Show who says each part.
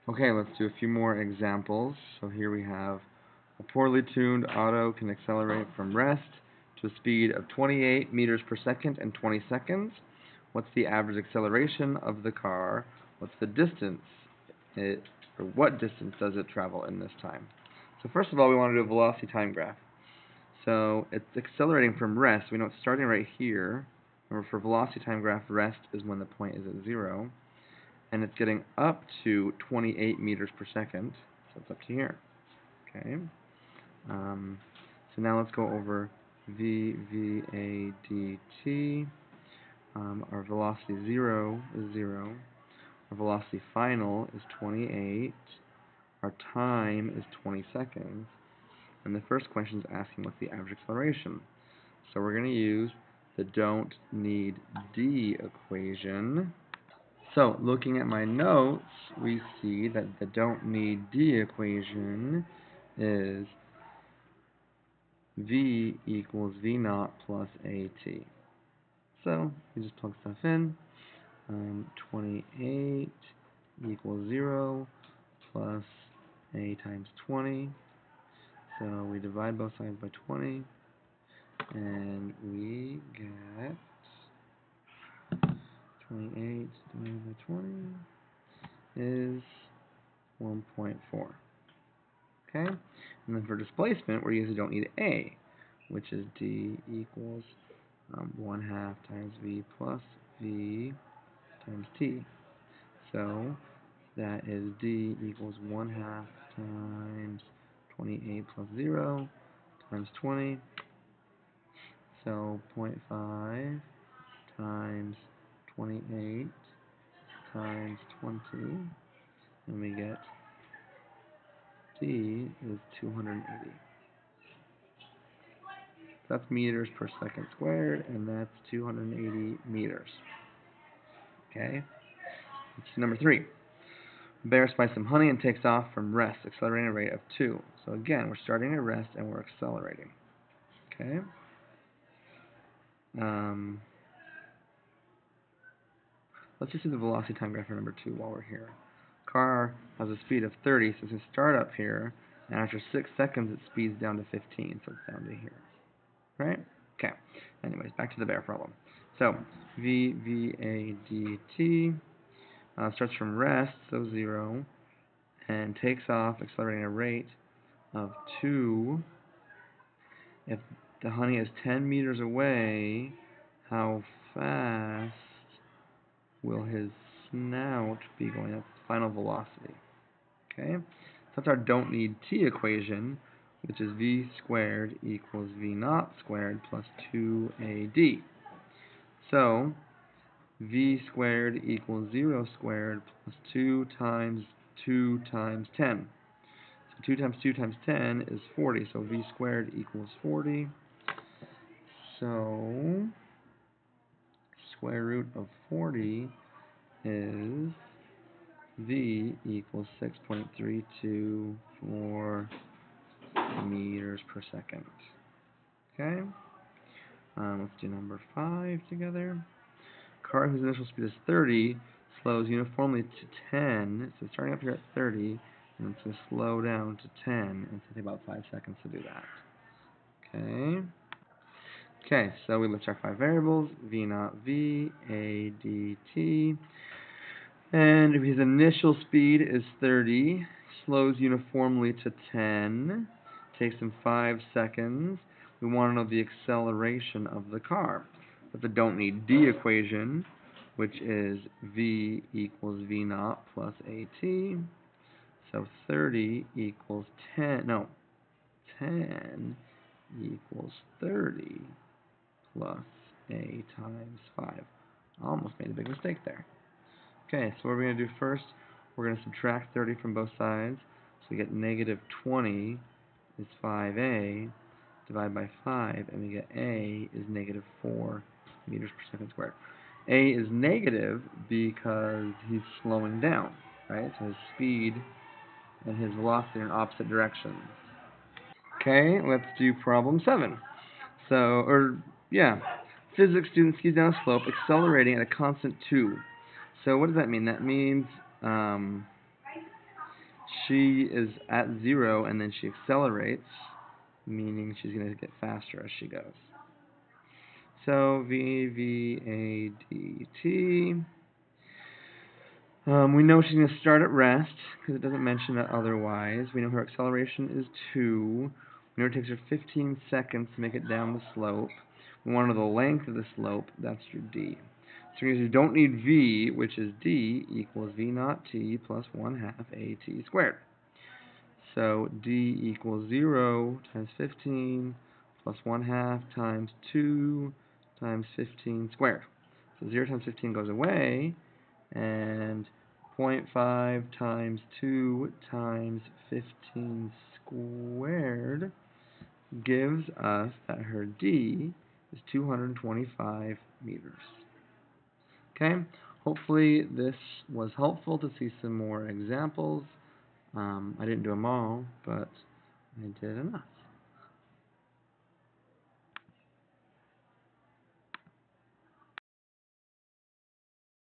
Speaker 1: Okay, let's do a few more examples. So here we have a poorly tuned auto can accelerate from rest to a speed of 28 meters per second in 20 seconds. What's the average acceleration of the car? What's the distance it, or what distance does it travel in this time? So first of all, we want to do a velocity time graph. So it's accelerating from rest. We know it's starting right here. Remember, for velocity time graph, rest is when the point is at 0. And it's getting up to 28 meters per second. So it's up to here. Okay. Um, so now let's go over v a dt. Our velocity 0 is 0. Our velocity final is 28. Our time is 20 seconds. And the first question is asking what's the average acceleration. So we're going to use the don't need d equation. So looking at my notes, we see that the don't need d equation is v equals v naught plus at. So we just plug stuff in. 28 equals 0 plus a times 20. So we divide both sides by 20, and we get 28 divided by 20 is 1.4. Okay? And then for displacement, we're using don't need a, which is d equals 1/2 times v plus v times t. So that is d equals 1/2 times 28 plus 0 times 20. So 0.5 times 28 times 20, and we get d is 280. That's meters per second squared, and that's 280 meters. Okay? It's number 3. Bear spies some honey and takes off from rest, accelerating a rate of 2. So again, we're starting at rest and we're accelerating. Okay? Let's just do the velocity time graph for number 2 while we're here. Car has a speed of 30, so it's going to start up here, and after 6 seconds it speeds down to 15, so it's down to here. Right? Okay. Anyways, back to the bear problem. So, a dt starts from rest, so 0, and takes off, accelerating a rate of 2. If the honey is 10 meters away, how fast will his snout be going? That's final velocity. Okay? So that's our don't need t equation, which is v squared equals v naught squared plus 2ad. So v squared equals 0 squared plus 2 times 10. So 2 times 2 times 10 is 40, so v squared equals 40. So square root of 40 is v equals 6.324 meters per second. Okay? Let's do number 5 together. Car whose initial speed is 30 slows uniformly to 10. So starting up here at 30, and it's going to slow down to 10, and it's going to take about 5 seconds to do that. Okay? Okay, so we list our 5 variables, v naught v, a, d, t. And if his initial speed is 30, slows uniformly to 10, takes him 5 seconds. We want to know the acceleration of the car. But the don't need d equation, which is v equals v naught plus at. So 30 equals 10, no, 10 equals 30 plus a times 5. I almost made a big mistake there. Okay, so what we're going to do first, we're going to subtract 30 from both sides. So we get negative 20 is 5a, divide by 5, and we get a is negative 4 meters per second squared. A is negative because he's slowing down, right? So his speed and his velocity are in opposite directions. Okay, let's do problem 7. Physics student skis down a slope, accelerating at a constant 2. So what does that mean? That means she is at 0 and then she accelerates, meaning she's going to get faster as she goes. So v a d t. We know she's going to start at rest because it doesn't mention that otherwise. We know her acceleration is 2. We know it takes her 15 seconds to make it down the slope. We want to know the length of the slope. That's your d. So you don't need v, which is d, equals v naught t plus 1/2 at squared. So d equals 0 times 15 plus 1/2 times 2 times 15 squared. So 0 times 15 goes away, and 0.5 times 2 times 15 squared gives us that her d is 225 meters. Okay, hopefully this was helpful to see some more examples. I didn't do them all, but I did enough.